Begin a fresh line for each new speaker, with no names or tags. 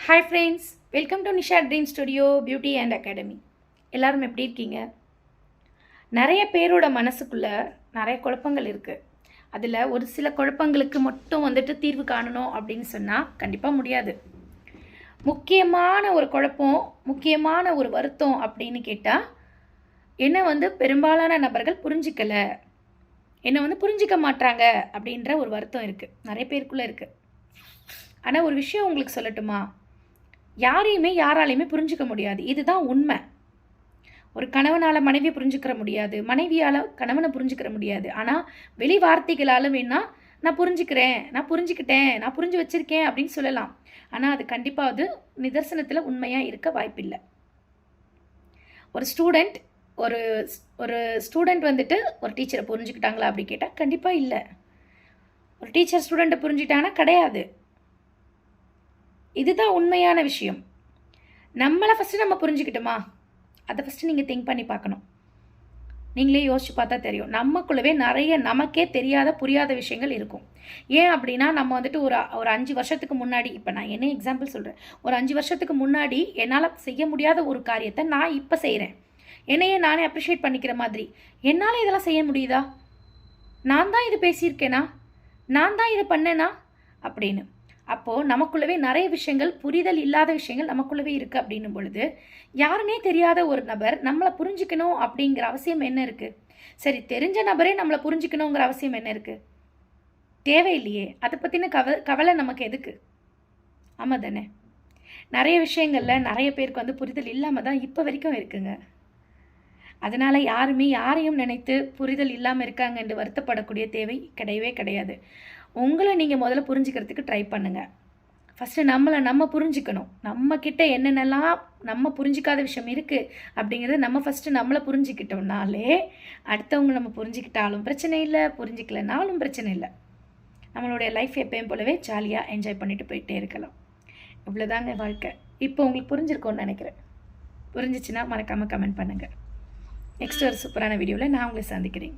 Hi friends, welcome to Nisha dream studio beauty and academy. எல்லோரும் எப்படி இருக்கீங்க? நிறைய பேரோட மனசுக்குள்ளே நிறைய குழப்பங்கள் இருக்குது. அதில் ஒரு சில குழப்பங்களுக்கு மட்டும் தீர்வு காணணும் அப்படின்னு சொன்னால் கண்டிப்பாக முடியாது. முக்கியமான ஒரு குழப்பம், முக்கியமான ஒரு வருத்தம் அப்படின்னு கேட்டால் என்னை பெரும்பாலான நபர்கள் புரிஞ்சிக்கலை, என்னை புரிஞ்சிக்க மாட்டாங்க அப்படின்ற ஒரு வருத்தம் இருக்குது, நிறைய பேருக்குள்ளே இருக்குது. ஆனால் ஒரு விஷயம் உங்களுக்கு சொல்லட்டுமா? யாரையுமே யாராலையுமே புரிஞ்சிக்க முடியாது, இதுதான் உண்மை. ஒரு கணவனால் மனைவியை புரிஞ்சுக்கிற முடியாது, மனைவியால் கணவனை புரிஞ்சுக்கிற முடியாது. ஆனால் வெளி வார்த்தைகளால் வேணால் நான் புரிஞ்சுக்கிறேன், நான் புரிஞ்சுக்கிட்டேன், நான் புரிஞ்சு வச்சுருக்கேன் அப்படின்னு சொல்லலாம். ஆனால் அது கண்டிப்பாக அது நிதர்சனத்தில் உண்மையாக இருக்க வாய்ப்பில்லை. ஒரு ஸ்டூடெண்ட் ஒரு ஒரு ஸ்டூடெண்ட் ஒரு டீச்சரை புரிஞ்சுக்கிட்டாங்களா அப்படி கேட்டால் கண்டிப்பாக இல்லை. ஒரு டீச்சர் ஸ்டூடெண்ட்டை புரிஞ்சுக்கிட்டாங்கன்னா கிடையாது. இதுதான் உண்மையான விஷயம். நம்மளை ஃபஸ்ட்டு நம்ம புரிஞ்சுக்கிட்டோமா, அதை ஃபஸ்ட்டு நீங்கள் திங்க் பண்ணி பார்க்கணும். நீங்களே யோசிச்சு பார்த்தா தெரியும், நமக்குள்ளவே நிறைய நமக்கே தெரியாத புரியாத விஷயங்கள் இருக்கும். ஏன் அப்படின்னா நம்ம ஒரு 5 வருஷத்துக்கு முன்னாடி, இப்போ நான் என்ன எக்ஸாம்பிள் சொல்கிறேன், ஒரு 5 வருஷத்துக்கு முன்னாடி என்னால் செய்ய முடியாத ஒரு காரியத்தை நான் இப்போ செய்கிறேன். என்னையே நானே அப்ரிஷியேட் பண்ணிக்கிற மாதிரி, என்னால் இதெல்லாம் செய்ய முடியுதா, நான் தான் இது பேசியிருக்கேனா, நான் தான் இதை பண்ணேனா அப்படின்னு. அப்போது நமக்குள்ளவே நிறைய விஷயங்கள், புரிதல் இல்லாத விஷயங்கள் நமக்குள்ளவே இருக்குது. அப்படின்னும் பொழுது யாருன்னே தெரியாத ஒரு நபர் நம்மளை புரிஞ்சுக்கணும் அப்படிங்கிற அவசியம் என்ன இருக்குது? சரி, தெரிஞ்ச நபரே நம்மளை புரிஞ்சுக்கணுங்கிற அவசியம் என்ன இருக்குது? தேவையில்லையே. அதை பற்றின கவலை நமக்கு எதுக்கு? ஆமாம் தானே? நிறைய விஷயங்களில் நிறைய பேருக்கு புரிதல் இல்லாமல் தான் இப்போ வரைக்கும் இருக்குங்க. அதனால் யாருமே யாரையும் நினைத்து புரிதல் இல்லாமல் இருக்காங்க என்று வருத்தப்படக்கூடிய தேவை கிடையவே கிடையாது. உங்களை நீங்கள் முதல்ல புரிஞ்சுக்கிறதுக்கு ட்ரை பண்ணுங்கள். ஃபஸ்ட்டு நம்ம புரிஞ்சுக்கணும். நம்மக்கிட்ட என்னென்னலாம் நம்ம புரிஞ்சிக்காத விஷயம் இருக்குது அப்படிங்கிறத நம்ம ஃபஸ்ட்டு நம்மளை புரிஞ்சிக்கிட்டோம்னாலே அடுத்தவங்க நம்ம புரிஞ்சிக்கிட்டாலும் பிரச்சனை இல்லை, புரிஞ்சிக்கலனாலும் பிரச்சனை இல்லை. நம்மளுடைய லைஃப் எப்பயும் போலவே ஜாலியாக என்ஜாய் பண்ணிட்டு போயிட்டே இருக்கலாம். இவ்வளோதாங்க வாழ்க்கை. இப்போ உங்களுக்கு புரிஞ்சிருக்கோன்னு நினைக்கிறேன். புரிஞ்சிச்சுன்னா மறக்காமல் கமெண்ட் பண்ணுங்கள். நெக்ஸ்ட் ஒரு சூப்பரான வீடியோவில் நான் உங்களை சந்திக்கிறேன்.